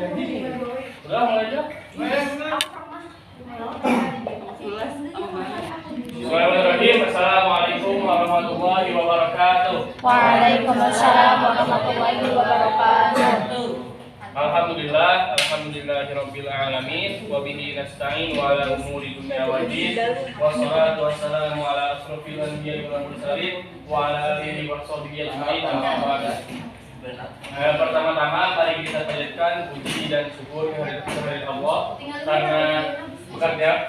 Udah mulai aja. Bismillahirrahmanirrahim. Assalamualaikum warahmatullahi wabarakatuh. Waalaikumsalam warahmatullahi wabarakatuh. Alhamdulillahirabbil alamin wa bihi nasta'in wa ala umuri dunya waddin. Wassalatu wassalamu ala asrofil anbiya'i wal mursalin wa ala alihi wa sahbihi ajma'in. Pertama-tama mari kita panjatkan puji dan syukur kehadirat Allah karena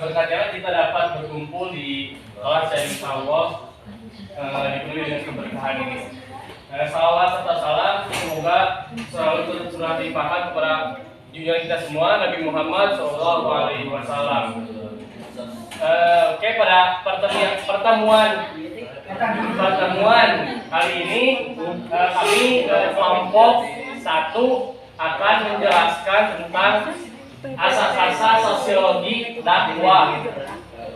berkatnya kita dapat berkumpul di kelas yang insyaallah dipenuhi dengan keberkahan ini. Salawat serta salam semoga selalu tercurah limpahkan kepada junjungan kita semua Nabi Muhammad SAW. Oke, pada pertemuan hari ini kami kelompok 1 akan menjelaskan tentang asas-asas sosiologi dakwah,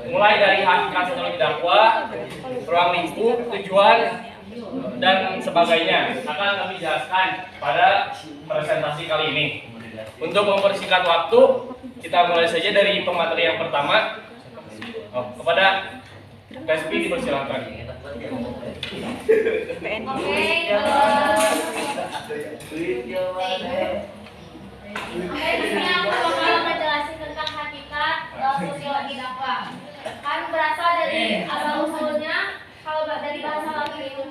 mulai dari hakikat sosiologi dakwah, ruang lingkup, tujuan dan sebagainya akan kami jelaskan pada presentasi kali ini. Untuk mempersingkat waktu, kita mulai saja dari pemateri yang pertama. Kepada KSP dipersilakan. Di sini aku bakal menjelaskan tentang hakikat sosiologi dakwah. Kan berasal dari asal usulnya, kalau dari bahasa Latin itu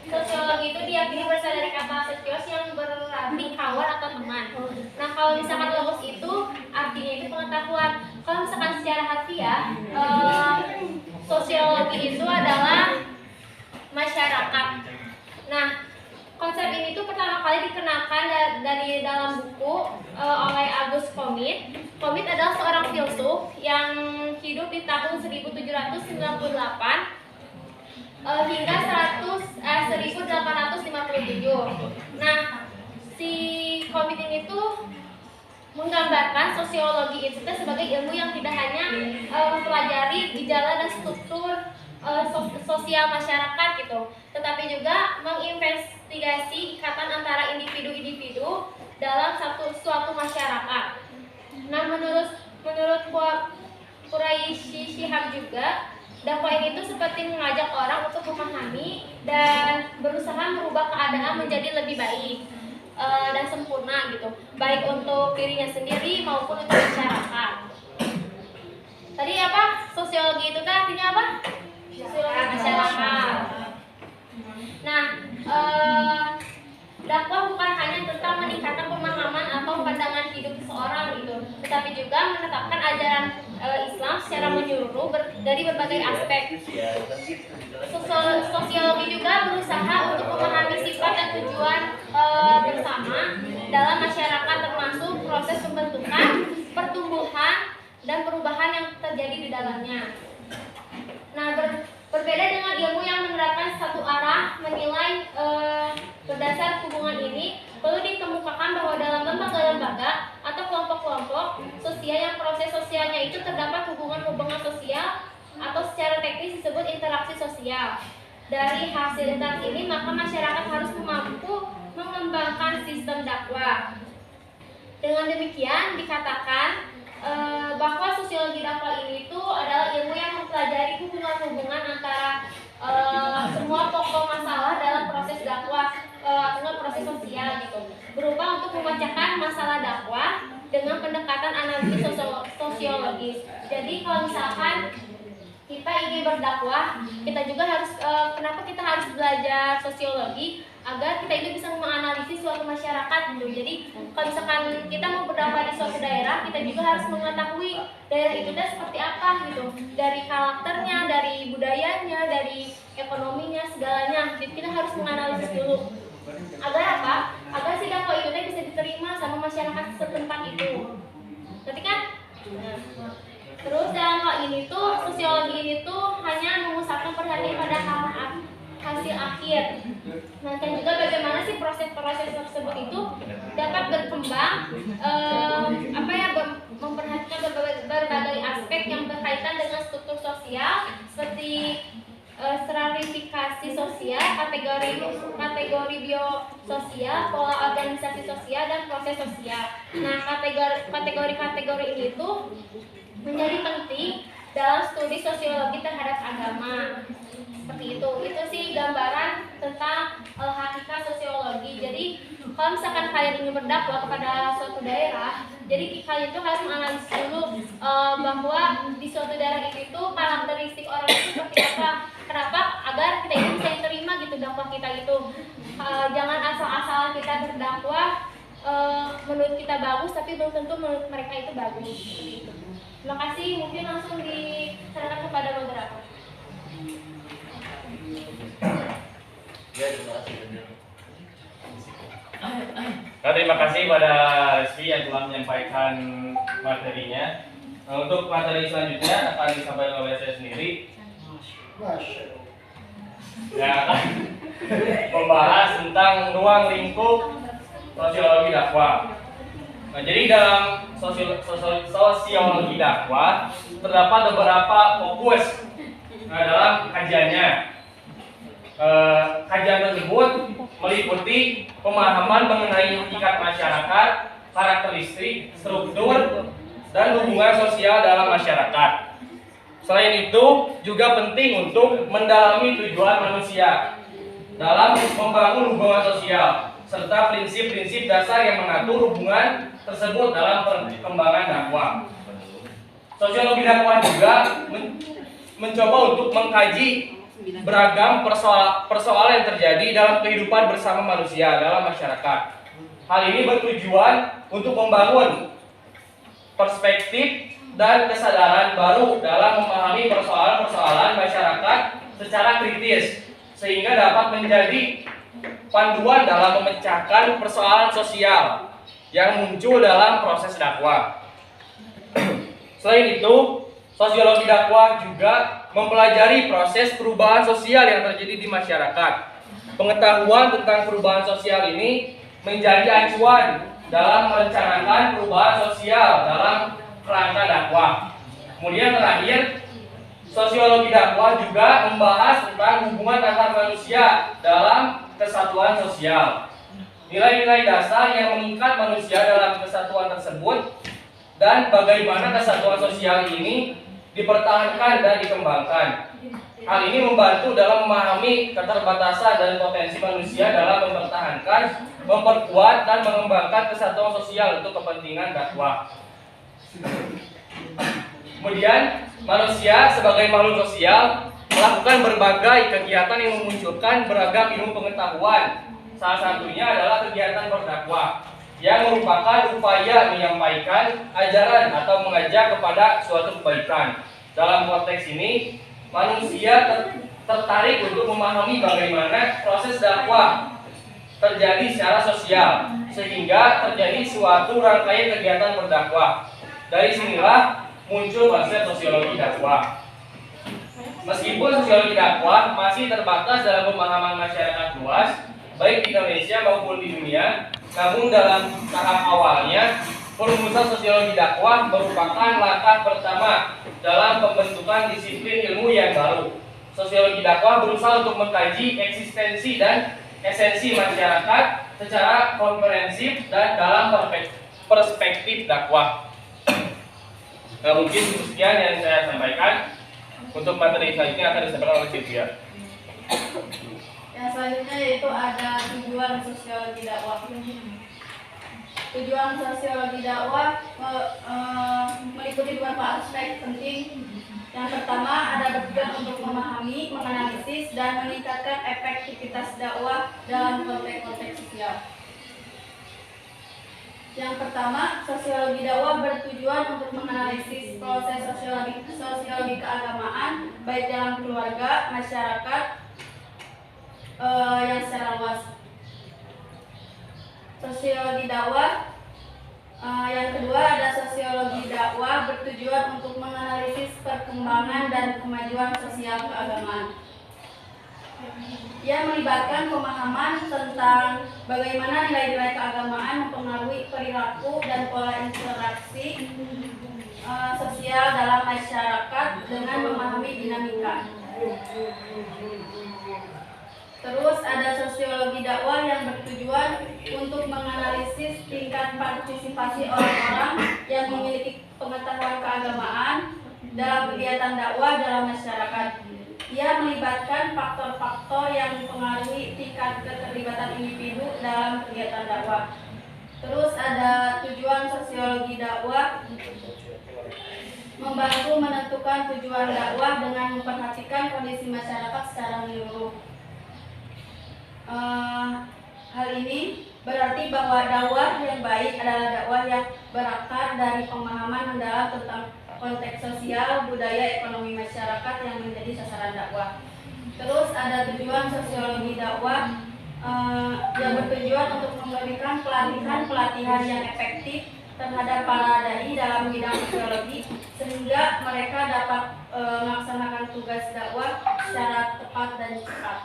sosiologi itu diyakini berasal dari kata sosios yang berarti kawan atau teman. Nah, kalau misalkan logos itu artinya itu pengetahuan. Kalau misalkan secara harfiah, sosiologi itu adalah masyarakat. Nah, konsep ini tuh pertama kali dikenalkan dari dalam buku oleh Auguste Comte. Comte adalah seorang filsuf yang hidup di tahun 1798 hingga 1857. Nah, si Comte ini tuh menggambarkan sosiologi itu sebagai ilmu yang tidak hanya mempelajari gejala dan struktur sosial masyarakat gitu, tetapi juga menginvestigasi ikatan antara individu-individu dalam suatu masyarakat. Nah, menurut Quraisy Shihab juga, dakwah ini tuh seperti mengajak orang untuk memahami dan berusaha merubah keadaan menjadi lebih baik dan sempurna gitu, baik untuk dirinya sendiri maupun untuk masyarakat. Tadi apa? Sosiologi itu kan artinya apa? Sosiologi masyarakat. Nah, dakwah bukan hanya tentang meningkatkan pemahaman atau pandangan hidup seseorang gitu, tetapi juga menetapkan ajaran Islam secara menyeluruh dari berbagai aspek. Sosiologi juga berusaha untuk memahami sifat dan tujuan bersama dalam masyarakat, termasuk proses pembentukan, pertumbuhan, dan perubahan yang terjadi di dalamnya. Nah, berbeda dengan ilmu yang menerapkan satu arah menilai berdasar hubungan ini, perlu dikemukakan bahwa dalam lembaga-lembaga atau kelompok-kelompok sosial yang proses sosialnya itu terdapat hubungan-hubungan sosial atau secara teknis disebut interaksi sosial. Dari hasil interaksi ini, maka masyarakat harus mampu mengembangkan sistem dakwah. Dengan demikian dikatakan bahwa sosiologi dakwah ini itu adalah ilmu yang mempelajari hubungan-hubungan antara semua pokok masalah dalam proses dakwah atau proses sosial gitu, berupa untuk memecahkan masalah dakwah dengan pendekatan analisis sosiologis. Jadi kalau misalkan kita ingin berdakwah, kita juga harus kenapa kita harus belajar sosiologi agar kita itu bisa menganalisis suatu masyarakat gitu. Jadi kalau misalkan kita mau berdakwah di suatu daerah, kita juga harus mengetahui daerah itu seperti apa gitu, dari karakternya, dari budayanya, dari ekonominya, segalanya. Jadi kita harus menganalisis dulu. Agar apa? Agar si dakwah itu bisa diterima sama masyarakat setempat itu. Ngerti kan? Terus dalam hal ini tuh, sosiologi ini tuh hanya memusatkan perhatian pada hasil akhir. Nah, dan juga bagaimana sih proses-proses tersebut itu dapat berkembang, memperhatikan berbagai aspek yang berkaitan dengan struktur sosial seperti stratifikasi sosial, kategori kategori biososial, pola organisasi sosial, dan proses sosial. Nah, kategori-kategori ini tuh menjadi penting dalam studi sosiologi terhadap agama. Seperti itu sih gambaran tentang hakikat sosiologi. Jadi kalau misalkan kalian ingin berdakwah kepada suatu daerah, jadi kalian itu harus menganalisis dulu bahwa di suatu daerah itu tuh karakteristik orang itu seperti apa. Kenapa? Agar kita itu bisa diterima gitu dakwah kita itu. Jangan asal-asalan kita berdakwah menurut kita bagus, tapi belum tentu menurut mereka itu bagus. Gitu. Terima kasih. Mungkin langsung diserahkan kepada moderator. Ya, terima kasih. Nah, terima kasih pada Rizky yang telah menyampaikan materinya. Nah, untuk materi selanjutnya akan disampaikan oleh saya sendiri. Ya, akan membahas tentang ruang lingkup sosiologi dakwah. Nah, jadi dalam sosiologi dakwah terdapat beberapa fokus dalam kajiannya. Kajian tersebut meliputi pemahaman mengenai hakikat masyarakat, karakteristik, struktur, dan hubungan sosial dalam masyarakat. Selain itu, juga penting untuk mendalami tujuan manusia dalam membangun hubungan sosial, serta prinsip-prinsip dasar yang mengatur hubungan tersebut dalam perkembangan dakwah. Sosiologi dakwah juga mencoba untuk mengkaji beragam persoalan yang terjadi dalam kehidupan bersama manusia dalam masyarakat. Hal ini bertujuan untuk membangun perspektif dan kesadaran baru dalam memahami persoalan-persoalan masyarakat secara kritis, sehingga dapat menjadi panduan dalam memecahkan persoalan sosial yang muncul dalam proses dakwah. Selain itu, sosiologi dakwah juga mempelajari proses perubahan sosial yang terjadi di masyarakat. Pengetahuan tentang perubahan sosial ini menjadi acuan dalam merencanakan perubahan sosial dalam kerangka dakwah. Kemudian terakhir, sosiologi dakwah juga membahas tentang hubungan antar manusia dalam kesatuan sosial. Nilai-nilai dasar yang mengikat manusia dalam kesatuan tersebut dan bagaimana kesatuan sosial ini dipertahankan dan dikembangkan. Hal ini membantu dalam memahami keterbatasan dan potensi manusia dalam mempertahankan, memperkuat, dan mengembangkan kesatuan sosial untuk kepentingan dakwah. Kemudian, manusia sebagai makhluk sosial melakukan berbagai kegiatan yang memunculkan beragam ilmu pengetahuan. Salah satunya adalah kegiatan berdakwah, yang merupakan upaya menyampaikan ajaran atau mengajak kepada suatu kebaikan. Dalam konteks ini, manusia tertarik untuk memahami bagaimana proses dakwah terjadi secara sosial, sehingga terjadi suatu rangkaian kegiatan berdakwah. Dari sinilah muncul konsep sosiologi dakwah. Meskipun sosiologi dakwah masih terbatas dalam pemahaman masyarakat luas, baik di Indonesia maupun di dunia, namun dalam tahap awalnya, perumusan sosiologi dakwah merupakan langkah pertama dalam pembentukan disiplin ilmu yang baru. Sosiologi dakwah berusaha untuk mengkaji eksistensi dan esensi masyarakat secara komprehensif dan dalam perspektif dakwah. Nah, mungkin sekian yang saya sampaikan. Untuk materi selanjutnya akan disampaikan oleh Sylvia. Yang selanjutnya yaitu ada tujuan sosiologi dakwah. Tujuan sosiologi dakwah meliputi beberapa aspek penting. Yang pertama ada bertujuan untuk memahami, menganalisis, dan meningkatkan efektivitas dakwah dalam konteks-konteks sosial. Yang pertama, sosiologi dakwah bertujuan untuk menganalisis proses sosiologi keagamaan baik dalam keluarga, masyarakat yang secara luas. Sosiologi dakwah yang kedua ada sosiologi dakwah bertujuan untuk menganalisis perkembangan dan kemajuan sosial keagamaan. Ia melibatkan pemahaman tentang bagaimana nilai-nilai keagamaan mempengaruhi perilaku dan pola interaksi sosial dalam masyarakat dengan memahami dinamika. Terus ada sosiologi dakwah yang bertujuan untuk menganalisis tingkat partisipasi orang-orang yang memiliki pengetahuan keagamaan dalam kegiatan dakwah dalam masyarakat. Ia melibatkan faktor-faktor yang mempengaruhi tingkat keterlibatan individu dalam kegiatan dakwah. Terus ada tujuan sosiologi dakwah, membantu menentukan tujuan dakwah dengan memperhatikan kondisi masyarakat secara menyeluruh. Hal ini berarti bahwa dakwah yang baik adalah dakwah yang berakar dari pemahaman mendalam tentang konteks sosial, budaya, ekonomi masyarakat yang menjadi sasaran dakwah. Terus ada tujuan sosiologi dakwah yang bertujuan untuk memberikan pelatihan yang efektif terhadap para dai dalam bidang sosiologi sehingga mereka dapat melaksanakan tugas dakwah secara tepat dan cepat.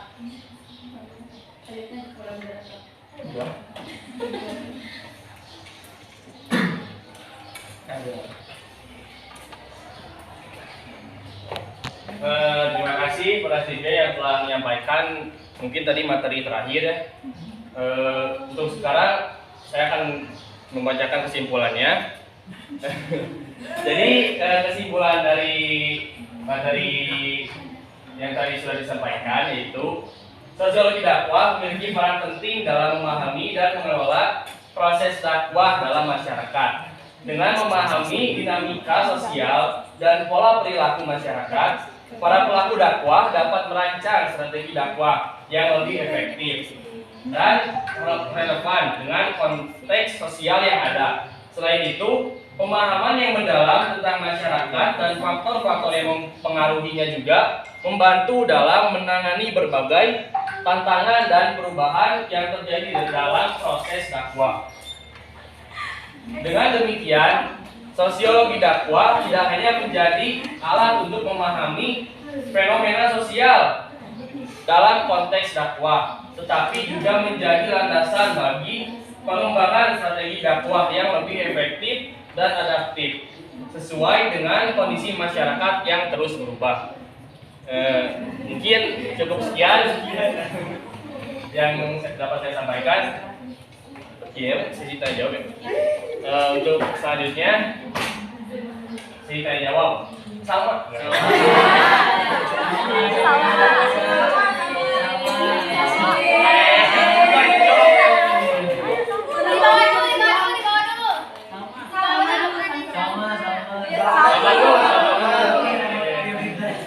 Terima kasih para siswa yang telah menyampaikan mungkin tadi materi terakhir ya. Untuk sekarang saya akan membacakan kesimpulannya. Jadi kesimpulan dari materi yang tadi sudah disampaikan yaitu sosiologi dakwah memiliki peran penting dalam memahami dan mengelola proses dakwah dalam masyarakat. Dengan memahami dinamika sosial dan pola perilaku masyarakat, para pelaku dakwah dapat merancang strategi dakwah yang lebih efektif dan relevan dengan konteks sosial yang ada. Selain itu, pemahaman yang mendalam tentang masyarakat dan faktor-faktor yang mempengaruhinya juga membantu dalam menangani berbagai tantangan dan perubahan yang terjadi dalam proses dakwah. Dengan demikian, sosiologi dakwah tidak hanya menjadi alat untuk memahami fenomena sosial dalam konteks dakwah, tetapi juga menjadi landasan bagi pengembangan strategi dakwah yang lebih efektif dan adaptif sesuai dengan kondisi masyarakat yang terus berubah. Mungkin cukup sekian yang dapat saya sampaikan. Iya, sesi tanya jawab ya. Untuk selanjutnya sesi tanya jawab sama.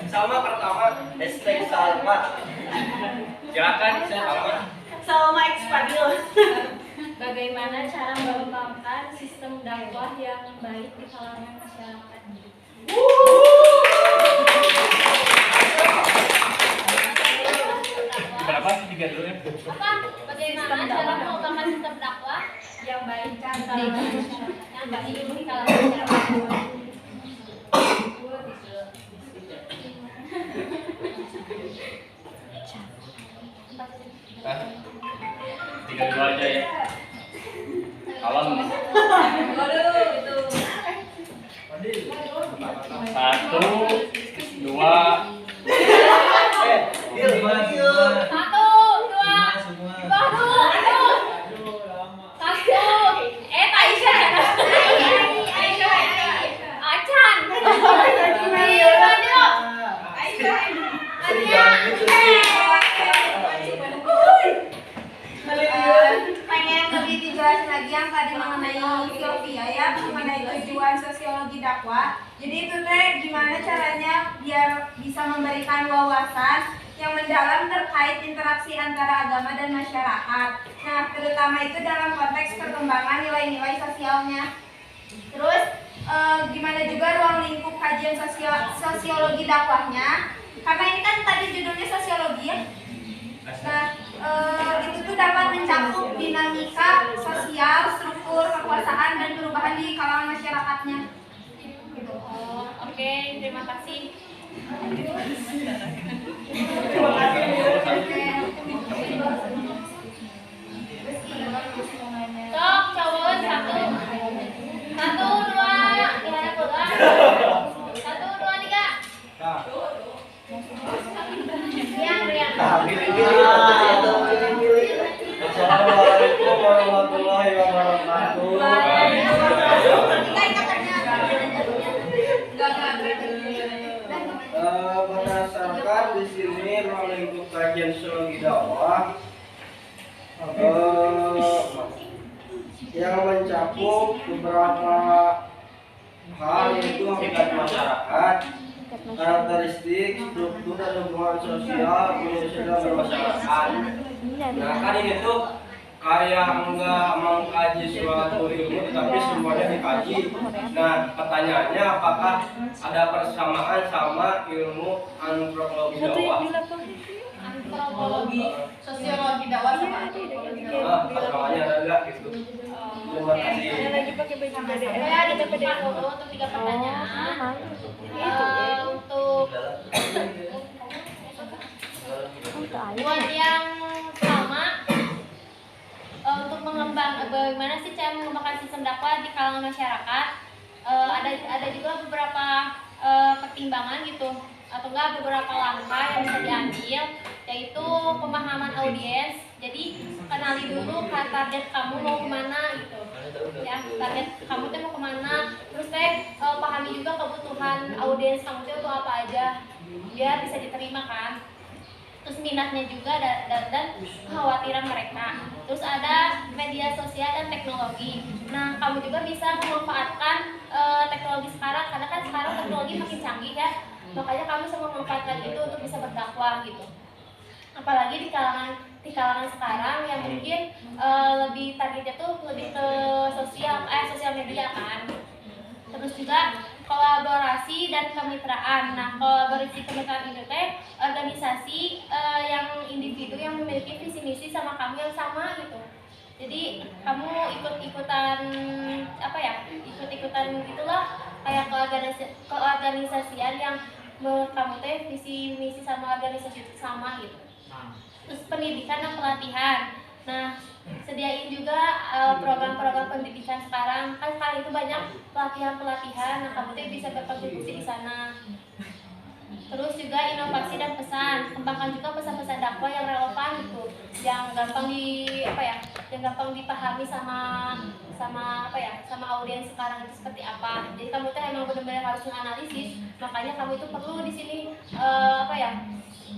Sama pertama hashtag Salma. Silakan Salma. Salma Expadil. Bagaimana cara mengembangkan sistem dakwah yang baik di kalangan masyarakat? Berapa? 3 dulu ya. Apa? Bagaimana cara mengembangkan sistem dakwah yang baik di kalangan masyarakat? Yang baik di kalangan masyarakat. Tiga dulu aja ya. Alam. Satu, dua. Satu, dua. Pengen lebih dijelasin lagi yang tadi mengenai Sylvia ya, mengenai tujuan sosiologi dakwah. Jadi itu teh gimana caranya biar bisa memberikan wawasan yang mendalam terkait interaksi antara agama dan masyarakat. Nah, terutama itu dalam konteks perkembangan nilai-nilai sosialnya. Terus gimana juga ruang lingkup kajian sosiologi dakwahnya? Karena ini kan tadi judulnya sosiologi ya. Nah, itu tuh dapat mencakup dinamika sosial, struktur, kekuasaan, dan perubahan di kalangan masyarakatnya. Gitu. Oke, terima kasih. Sok, cowok satu. Satu, dua, dihadap keluar. Satu, dua, tiga. Riang, riang. mencakup beberapa hal yaitu habitat masyarakat, karakteristik, struktur dan hubungan sosial dalam bermasyarakat. Nah kan ini tuh kayak nggak mengkaji suatu ilmu tetapi semuanya dikaji. Nah pertanyaannya apakah ada persamaan sama ilmu antropologi dakwah? Antropologi, sosiologi dakwah sama antropologi dakwah. Nah, persamaan ada nggak gitu? Terima kasih. Saya ada beberapa dulu untuk 3 pertanyaan. Untuk buat yang sama, untuk bagaimana sih cara mengembangkan sistem dakwah di kalangan masyarakat, ada juga beberapa pertimbangan gitu atau enggak beberapa langkah yang bisa diambil, yaitu pemahaman audiens. Jadi kenali dulu target kamu mau kemana gitu ya, target kamu tuh mau kemana, terus pahami juga kebutuhan audiens kamu tuh apa aja biar bisa diterima kan, terus minatnya juga dan kekhawatiran mereka. Terus ada media sosial dan teknologi. Nah kamu juga bisa memanfaatkan teknologi sekarang, karena kan sekarang teknologi makin canggih ya, makanya kamu bisa memanfaatkan itu untuk bisa berdakwah gitu. Apalagi di kalangan sekarang yang mungkin lebih targetnya tuh lebih ke sosial media kan. Terus juga kolaborasi dan kemitraan. Nah kolaborasi kemitraan itu organisasi yang individu yang memiliki visi misi sama kamu yang sama gitu. Jadi kamu ikut-ikutan gitulah, kayak keorganisasian yang kamu visi misi sama organisasi itu sama gitu. Terus pendidikan dan pelatihan. Nah sediain juga program-program pendidikan sekarang kan itu banyak pelatihan. Nah kamu bisa berkontribusi di sana. Terus juga inovasi dan pesan, kembangkan juga pesan-pesan dakwah yang relevan gitu, yang gampang dipahami sama audiens sekarang itu seperti apa. Jadi kamu tuh emang benar-benar harus menganalisis, makanya kamu itu perlu di sini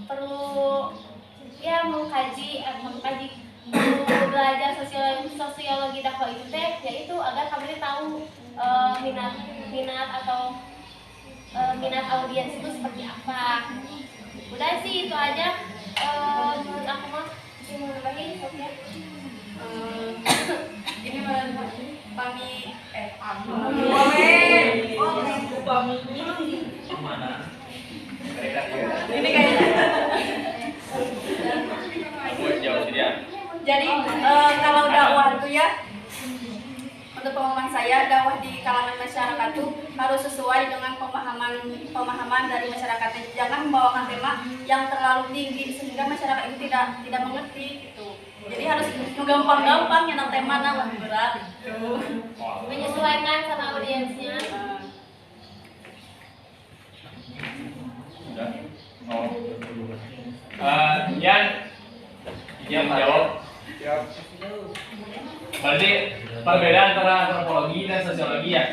perlu belajar sosiologi dakwah itu yaitu agar kamu tahu minat audiens itu seperti apa. Udah sih itu aja menurut aku mah. Mau lagi ya? Ini pami ini kayaknya. Jadi kalau dakwah itu ya, untuk pemahaman saya, dakwah di kalangan masyarakat itu harus sesuai dengan pemahaman dari masyarakat. Jangan membawakan tema yang terlalu tinggi sehingga masyarakat itu tidak mengerti gitu. Jadi harus gampang-gampang yang tema lebih berat gitu. Menyesuaikan sama audiensnya. Yang menjawab. Berarti perbedaan antara antropologi dan sosiologi ya?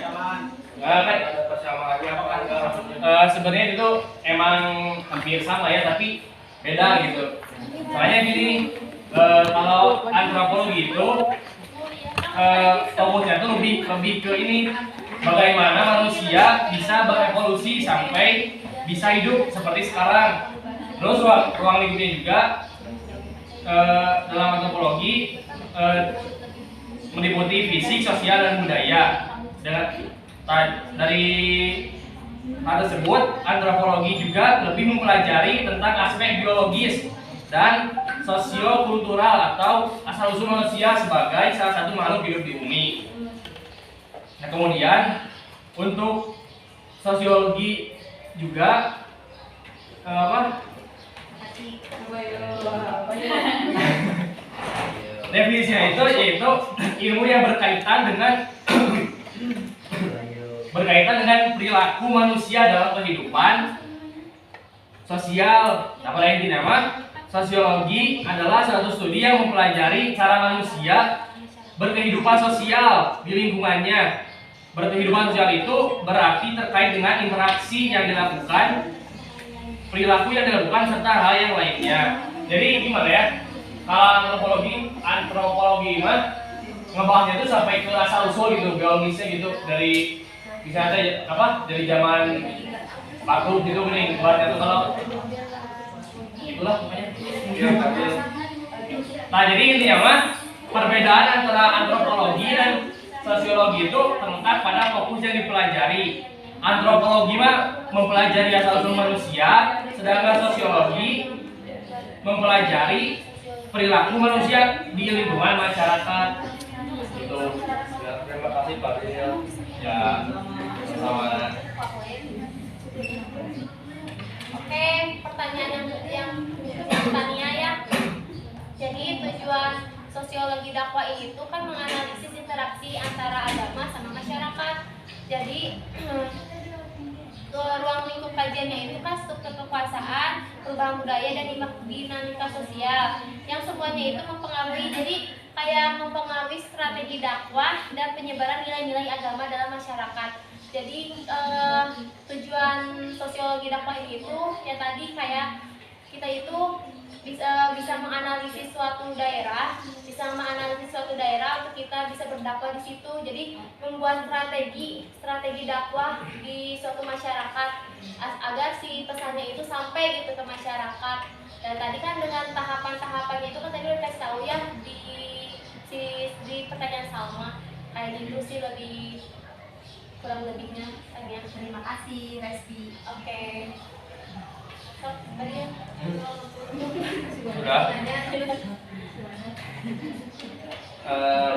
Kan sebenarnya itu emang hampir sama ya, tapi beda gitu. Soalnya gini, kalau antropologi itu fokusnya tuh lebih ke ini, bagaimana manusia bisa berevolusi sampai bisa hidup seperti sekarang. Terus ruang lingkupnya juga dalam antropologi meliputi fisik, sosial, dan budaya. Dari hal tersebut, antropologi juga lebih mempelajari tentang aspek biologis dan sosiokultural atau asal-usul manusia sebagai salah satu makhluk hidup di bumi. Nah, kemudian untuk sosiologi juga definisinya itu yaitu ilmu yang berkaitan dengan perilaku manusia dalam kehidupan sosial. Apalagi nama sosiologi adalah suatu studi yang mempelajari cara manusia berkehidupan sosial di lingkungannya. Berkehidupan sosial itu berarti terkait dengan interaksi yang dilakukan, perilaku yang dilakukan, serta hal yang lainnya. Jadi gimana ya? Kalau antropologi mah ngebahasnya itu sampai ke asal usul gitu, biologisnya gitu, dari bisa aja apa dari zaman Paku gitu nih, buatnya tuh kalau itulah pokoknya. Nah jadi intinya mah perbedaan antara antropologi dan sosiologi itu terletak pada fokus yang dipelajari. Antropologi mah mempelajari asal usul manusia, sedangkan sosiologi mempelajari perilaku manusia di lingkungan masyarakat. Gitu. Ya, terima kasih Pak Rizal. Ya, sama. Oke, pertanyaan yang bertanya ya. Jadi tujuan sosiologi dakwah itu kan menganalisis interaksi antara agama sama masyarakat. Jadi ke ruang lingkup kajiannya itu kan struktur kekuasaan, perubahan budaya dan dinamika sosial yang semuanya itu mempengaruhi. Jadi kayak mempengaruhi strategi dakwah dan penyebaran nilai-nilai agama dalam masyarakat. Jadi tujuan sosiologi dakwah ini itu ya tadi kayak kita itu bisa menganalisis suatu daerah, untuk kita bisa berdakwah di situ. Jadi membuat strategi dakwah di suatu masyarakat agar si pesannya itu sampai gitu ke masyarakat. Dan tadi kan dengan tahapan-tahapannya itu kan tadi udah kasih tahu ya di pertanyaan Salma. Kayak gitu sih lebih kurang lebihnya. Terima kasih Respi. Oke. Tadi ya. Sudah.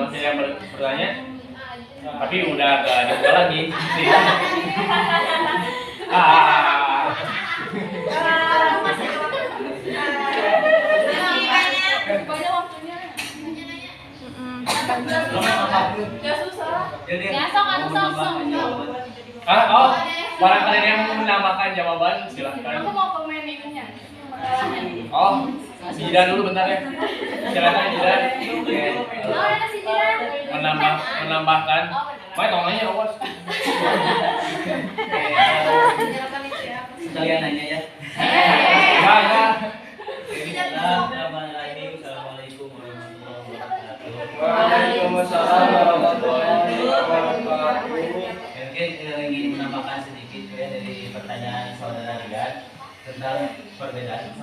Masih yang bertanya? Tapi udah gak dibuka lagi. Banyak waktunya. Gak susah. Ya sok. Oh, barangkali ada yang mau menambahkan jawaban silahkan. Aku mau komen ininya. Oh, si Jidan dulu bentar ya. Silakan Jidan. Oke. Oh, ada si Jidan. Menambahkan. Mai tolongnya awas. Sekalian nanya ya. Ya. Assalamualaikum warahmatullahi wabarakatuh. Waalaikumsalam warahmatullahi wabarakatuh. Mungkin ingin menambahkan sedikit ya dari pertanyaan saudara Rian tentang perbedaan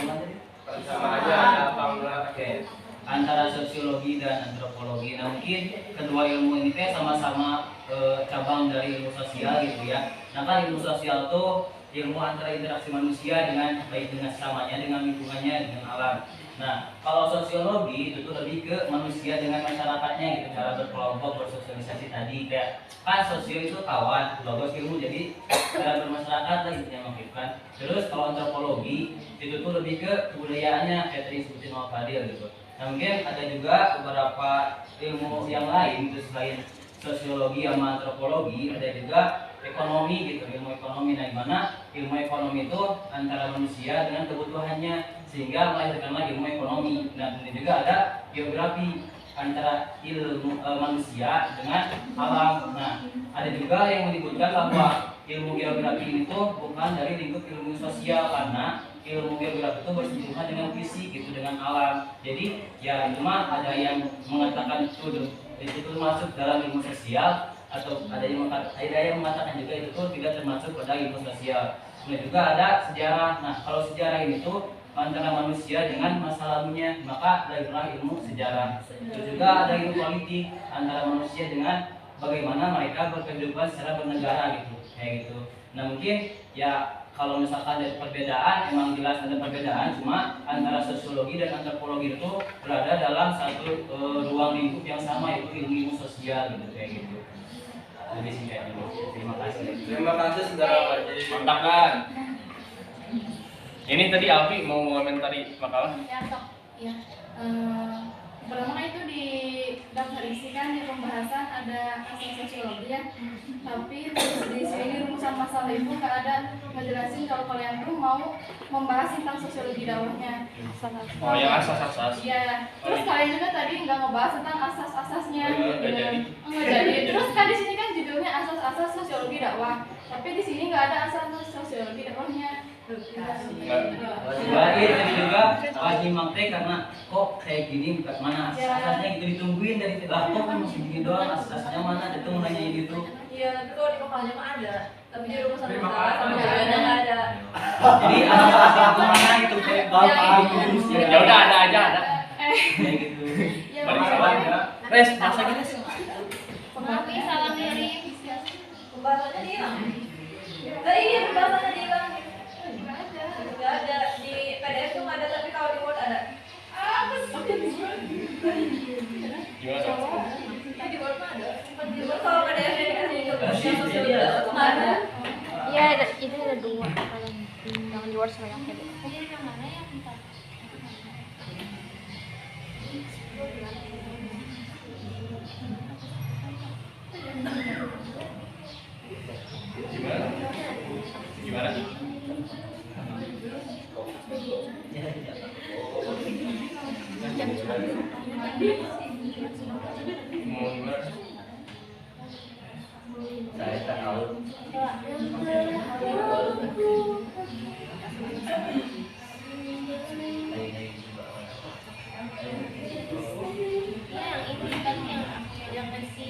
Sama aja apa enggak? Oke, antara sosiologi dan antropologi. Nah mungkin kedua ilmu ini teh sama-sama cabang dari ilmu sosial gitu ya. Nah kan ilmu sosial tuh ilmu antara interaksi manusia dengan baik dengan sesamanya, dengan lingkungannya, dengan alam. Nah kalau sosiologi itu tuh lebih ke manusia dengan masyarakatnya gitu, cara berkelompok, bersosialisasi tadi kayak kan sosial itu kawan, logos ilmu jadi cara bermasyarakat lah gitu yang mengaktifkan. Terus kalau antropologi itu tuh lebih ke kebudayaannya kayak tadi sebutin sama Fadil gitu. Nah mungkin ada juga beberapa ilmu yang lain itu selain sosiologi sama antropologi, ada juga ekonomi gitu, ilmu ekonomi. Nah gimana ilmu ekonomi itu antara manusia dengan kebutuhannya sehingga melahirkanlah ilmu ekonomi. Nah kemudian juga ada geografi antara ilmu manusia dengan alam. Nah ada juga yang menyebutkan bahwa ilmu geografi itu bukan dari lingkup ilmu sosial karena ilmu geografi itu bersentuhan dengan fisik gitu, dengan alam. Jadi ya cuma ada yang mengatakan itu masuk dalam ilmu sosial atau ada yang mengatakan juga itu tidak termasuk pada ilmu sosial. Kemudian juga ada sejarah. Nah kalau sejarah ini tuh antara manusia dengan masa lalunya, maka lahirlah ilmu sejarah. Terus juga ada ilmu politik antara manusia dengan bagaimana mereka berkehidupan secara bernegara gitu, kayak gitu. Nah mungkin ya kalau misalkan dari perbedaan emang jelas ada perbedaan, cuma antara sosiologi dan antropologi itu berada dalam satu ruang lingkup yang sama, yaitu ilmu sosial gitu, kayak gitu. Lebih singkat dulu. Terima kasih. Terima kasih saudara Fadil. Mantap kan? Ini tadi Alfi mau komentari makalah. Ya sok. Ya, pertama itu di daftar isi kan di pembahasan ada asal sosiologi ya. Tapi di sini rumusan masalah itu nggak ada ngejelasin kalau kalian tuh mau membahas tentang sosiologi dakwahnya. Oh yang asas-asas. Iya. Terus kalian juga tadi nggak ngebahas tentang asas-asasnya. Nggak jadi. Nggak jadi. Terus kan di sini kan judulnya asas-asas sosiologi dakwah. Tapi di sini nggak ada asas sosiologi dakwahnya. Lain dan juga nyimak teh karena kok kayak gini mana asasnya gitu ditungguin dari lah kok kan masih gini doang asasnya mana itu mau nanya itu. Iya, tapi kalau di kepalanya mah ada. Tapi di rumah sama sama nggak ada. Jadi asas-asas itu mana itu kayak Ya udah ada aja ada. kayak gitu. Balik sama ya. Res, masa gini sih? Maaf ya, salah ngirim. Pembahasannya hilang. Tadi iya pembahasannya hilang. Nggak ada di PDF tuh nggak ada, tapi kalau di Word ada. Gimana sob? Tapi di Word mah ada. Di Word kalau PDF yang dikasih ke sosial itu nggak ada. Iya, itu ada dua. Yang di luar sama yang kedua. Jadi yang mana yang empat? Gimana? Gimana? Mau gimana? Saya tahu. Yang ini kan yang versi.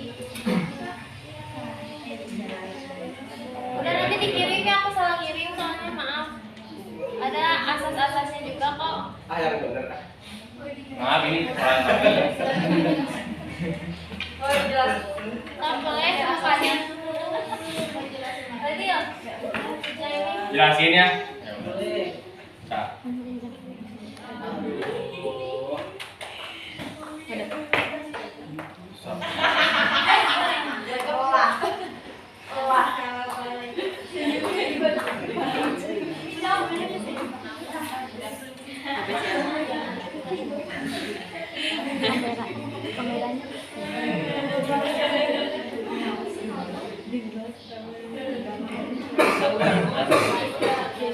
Udah nanti dikirim ya, aku salah kirim soalnya maaf. Ada asas-asasnya juga kok. Yang bener. Maaf ini peran kami. Oh jelas. Ntar boleh rupanya. Tadi ya. Jelasin ya. Nah.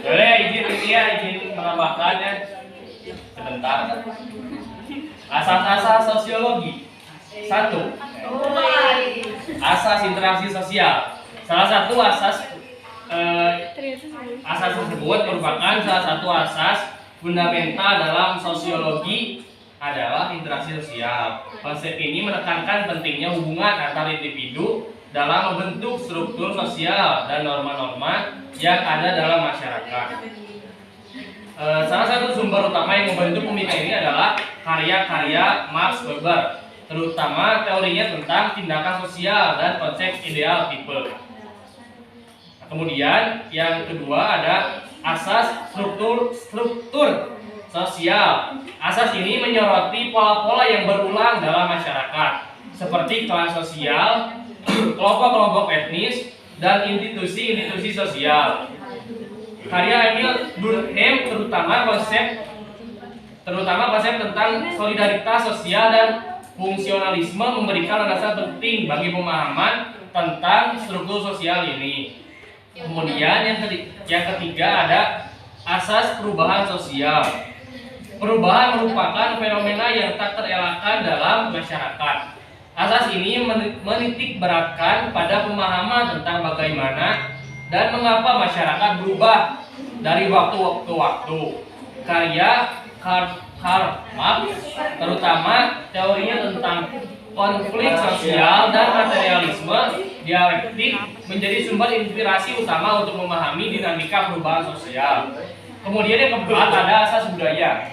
Boleh izin menambahkan ya sebentar. Asas-asas sosiologi. 1. Asas interaksi sosial. Salah satu asas tersebut merupakan salah satu asas fundamental dalam sosiologi adalah interaksi sosial. Konsep ini menekankan pentingnya hubungan antar individu dalam membentuk struktur sosial dan norma-norma yang ada dalam masyarakat. Salah satu sumber utama yang membantu pemikiran ini adalah karya-karya Max Weber, terutama teorinya tentang tindakan sosial dan konsep ideal tipe. Kemudian yang kedua ada asas struktur sosial. Asas ini menyoroti pola-pola yang berulang dalam masyarakat, seperti kelas sosial, kelompok-kelompok etnis, dan institusi-institusi sosial. Karya Emil Durkheim terutama konsep tentang solidaritas sosial dan fungsionalisme memberikan landasan penting bagi pemahaman tentang struktur sosial ini. Kemudian yang ketiga ada asas perubahan sosial. Perubahan merupakan fenomena yang tak terelakkan dalam masyarakat. Asas ini menitik beratkan pada pemahaman tentang bagaimana dan mengapa masyarakat berubah dari waktu ke waktu. Karya Karl Marx, terutama teorinya tentang konflik sosial dan materialisme dialektik, menjadi sumber inspirasi utama untuk memahami dinamika perubahan sosial. Kemudian yang keempat ada asas budaya.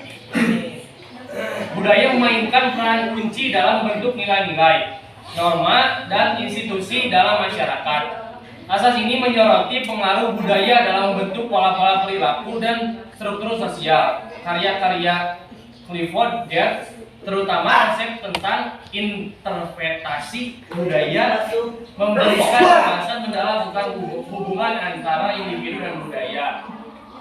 Budaya memainkan peran kunci dalam bentuk nilai-nilai, norma, dan institusi dalam masyarakat. Asas ini menyoroti pengaruh budaya dalam membentuk pola-pola perilaku dan struktur sosial. Karya-karya Clifford Geertz, terutama konsep tentang interpretasi budaya, memberikan wawasan mendalam tentang hubungan antara individu dan budaya.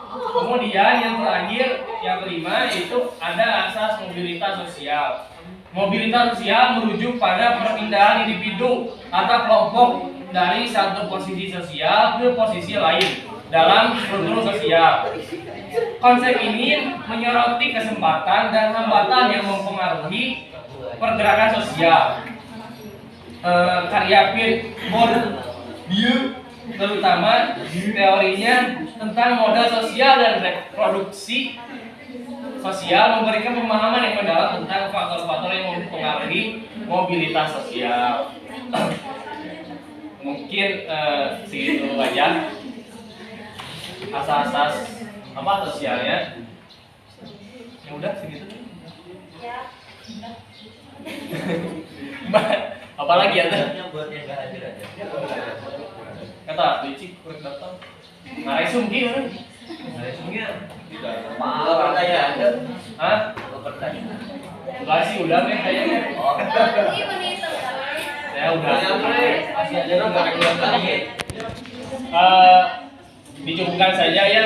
Kemudian yang terakhir, yang kelima, itu ada asas mobilitas sosial. Mobilitas sosial merujuk pada perpindahan individu atau kelompok dari satu posisi sosial ke posisi lain dalam struktur sosial. Konsep ini menyoroti kesempatan dan hambatan yang mempengaruhi pergerakan sosial. Karya Pierre Bourdieu, terutama teorinya tentang modal sosial dan reproduksi sosial, memberikan pemahaman yang mendalam tentang faktor-faktor yang mempengaruhi mobilitas sosial. Mungkin segitu aja asas-asas apa sosialnya. Ya udah segitu. Apalagi ya teh? Buat yang gak hadir aja. Kata licik kurang datang. Ngarai sumki kan? Nah, semuanya Tidak. apa pertanyaan ada? Hah? Apa pertanyaan? Enggak sih udah nih kayaknya. Oh. Ini menit Ya udah. Masih aja dong, nggak ada yang tanya. Dicukupkan saja ya